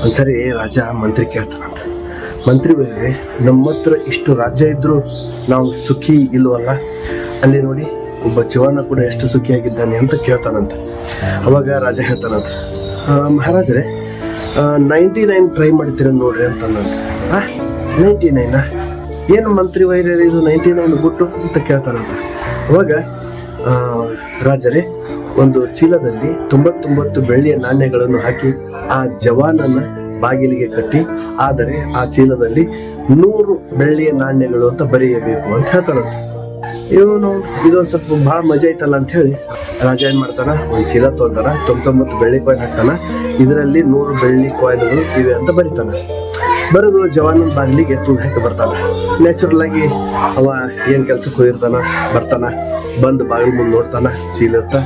ಒಂದ್ಸರಿ ರಾಜ ಮಂತ್ರಿ ಕೇಳ್ತಾನಂತ, ಮಂತ್ರಿ ಬೇರೆ ನಮ್ಮ ಹತ್ರ ಇಷ್ಟು ರಾಜ್ಯ ಇದ್ರು ನಾವು ಸುಖಿ ಇಲ್ವಲ್ಲ, ಅಲ್ಲಿ ನೋಡಿ ಒಬ್ಬ ಜವಾನ ಕೂಡ ಎಷ್ಟು ಸುಖಿಯಾಗಿದ್ದಾನೆ ಅಂತ ಕೇಳ್ತಾನಂತ. ಅವಾಗ ರಾಜ ಹೇಳ್ತಾನಂತ, ಮಹಾರಾಜರೇ 99 ಟ್ರೈ ಮಾಡ್ತೀರ ನೋಡ್ರಿ ಅಂತಂದಂತ. 99 ಏನು ಮಂತ್ರಿ ವೈರ್ಯ ಇದು 99 ಗುಟ್ಟು ಅಂತ ಕೇಳ್ತಾನಂತ. ಅವಾಗ ರಾಜರೇ ಒಂದು ಚೀಲದಲ್ಲಿ 99 ಬೆಳ್ಳಿಯ ನಾಣ್ಯಗಳನ್ನು ಹಾಕಿ ಆ ಜವಾನನ ಬಾಗಿಲಿಗೆ ಕಟ್ಟಿ, ಆದರೆ ಆ ಚೀಲದಲ್ಲಿ 100 ಬೆಳ್ಳಿಯ ನಾಣ್ಯಗಳು ಅಂತ ಬರೆಯಬೇಕು ಅಂತ ಹೇಳ್ತಾನಂತ. ಇವನು ಇದೊಂದು ಸ್ವಲ್ಪ ಬಹಳ ಮಜಾ ಐತಲ್ಲ ಅಂತ ಹೇಳಿ ರಾಜ ಏನ್ ಮಾಡ್ತಾನ, ಒಂದ್ ಚೀಲ ತೊಗೊಂತಾನ, 99 ಬೆಳ್ಳಿ ಕಾಯಿನ್ ಹಾಕ್ತಾನ, ಇದರಲ್ಲಿ 100 ಬೆಳ್ಳಿ ಕಾಯಿನ್ಗಳು ಇವೆ ಅಂತ ಬರೀತಾನ. ಬರೋದು ಜವಾನನ ಬಾಗಿಲಿಗೆ ತೂಗ್ ಹಾಕಿ ಬರ್ತಾನ. ನ್ಯಾಚುರಲ್ ಆಗಿ ಅವ ಏನ್ ಕೆಲ್ಸಕ್ಕೆ ಹೋಗಿರ್ತಾನ, ಬರ್ತಾನ, ಬಂದು ಬಾಗಿಲು ಮುಂದೆ ನೋಡ್ತಾನ, ಚೀಲ ಇರ್ತ,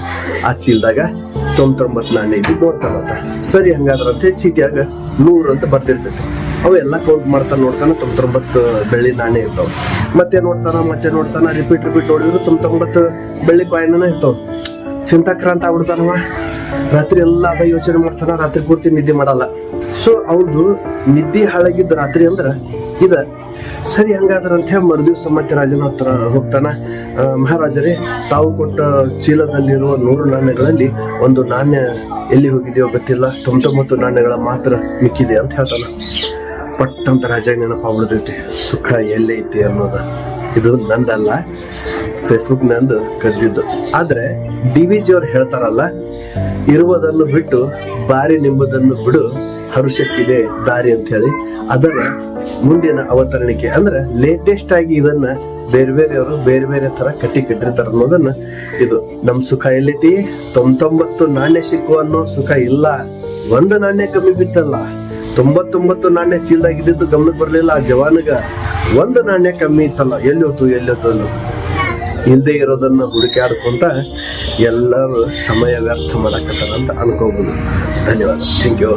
ಆ ಚೀಲದಾಗ 99 ನಾಣ್ಯ ಇದ್ದು ನೋಡ್ತಾನಂತ. ಸರಿ ಹಂಗಾದ್ರಂತೆ ಚೀಟಿಯಾಗ 100 ಅಂತ ಬರ್ದಿರ್ತೈತಿ. ಅವೆಲ್ಲ ಕೌಂಟ್ ಮಾಡ್ತಾನ, ನೋಡ್ತಾನ, 99 ಬೆಳ್ಳಿ ನಾಣ್ಯ ಇರ್ತಾವ. ಮತ್ತೆ ನೋಡ್ತಾನ, ರಿಪೀಟ್ ನೋಡಿದ್ರು 99 ಬೆಳ್ಳಿ ಕಾಯಿನ ಇರ್ತಾವ. ಚಿಂತಾಕ್ರಾಂತ ಆಗ್ಬಿಡ್ತಾನವ. ರಾತ್ರಿ ಎಲ್ಲ ಅದ ಯೋಚನೆ ಮಾಡ್ತಾನ, ರಾತ್ರಿ ಪೂರ್ತಿ ನಿದ್ದೆ ಮಾಡಲ್ಲ. ಸೊ ಅವ್ದು ನಿದ್ದೆ ಹಾಳಾಗಿದ್ದ ರಾತ್ರಿ ಅಂದ್ರ ಇದ. ಸರಿ ಹಂಗಾದ್ರ ಅಂತ ಹೇಳಿ ಮರುದಿವ್ಸ ಮತ್ತೆ ರಾಜನ ಹತ್ರ ಹೋಗ್ತಾನ. ಮಹಾರಾಜರೇ, ತಾವು ಕೊಟ್ಟ ಚೀಲದಲ್ಲಿರುವ 100 ನಾಣ್ಯಗಳಲ್ಲಿ ಒಂದು ನಾಣ್ಯ ಎಲ್ಲಿ ಹೋಗಿದೆಯೋ ಗೊತ್ತಿಲ್ಲ, 99 ನಾಣ್ಯಗಳ ಮಾತ್ರ ಮಿಕ್ಕಿದೆ ಅಂತ ಹೇಳ್ತಾನ. ಪಟ್ಟಂತ ರಾಜ ನೆನಪಾಗ್ಬಿಡ್ತೈತಿ, ಸುಖ ಎಲ್ಲೈತಿ ಅನ್ನೋದ. ಇದು ನಂದಲ್ಲ, ಫೇಸ್ಬುಕ್ ನಂದು ಕದ್ದಿದ್ದು. ಆದ್ರೆ DVG ಅವ್ರು ಹೇಳ್ತಾರಲ್ಲ, ಇರುವುದನ್ನು ಬಿಟ್ಟು ಬಾರಿ ನಿಂಬುದನ್ನು ಬಿಡು, ಹರುಷಕ್ಕಿದೆ ದಾರಿ ಅಂತ ಹೇಳಿ, ಅದರ ಮುಂದಿನ ಅವತರಣಿಕೆ ಅಂದ್ರೆ ಲೇಟೆಸ್ಟ್ ಆಗಿ ಇದನ್ನ ಬೇರೆ ಬೇರೆ ತರ ಕತಿ ಕಟ್ಟಿರ್ತಾರ ಅನ್ನೋದನ್ನ. ಇದು ನಮ್ ಸುಖ ಎಲ್ಲೈತಿ, 99 ನಾಣ್ಯ ಸಿಕ್ಕುವ ಅನ್ನೋ ಸುಖ ಇಲ್ಲ. 1 ನಾಣ್ಯ ಕಮ್ಮಿ ಬಿತ್ತಲ್ಲ, 99 ನಾಣ್ಯ ಚೀಲ್ದಾಗಿದ್ದು ಗಮನಕ್ಕೆ ಬರ್ಲಿಲ್ಲ ಆ ಜವಾನಗ. 1 ನಾಣ್ಯ ಕಮ್ಮಿ ಇತ್ತಲ್ಲ, ಎಲ್ಲಿ ಹೋತು ಅನ್ನೋ ಇಲ್ದೇ ಇರೋದನ್ನ ಹುಡುಕಾಡ್ಕೊಂತ ಎಲ್ಲರೂ ಸಮಯ ವ್ಯರ್ಥ ಮಾಡಕತ್ತಾರ ಅಂತ ಅನ್ಕೋಬಹುದು. ಧನ್ಯವಾದ. Thank you.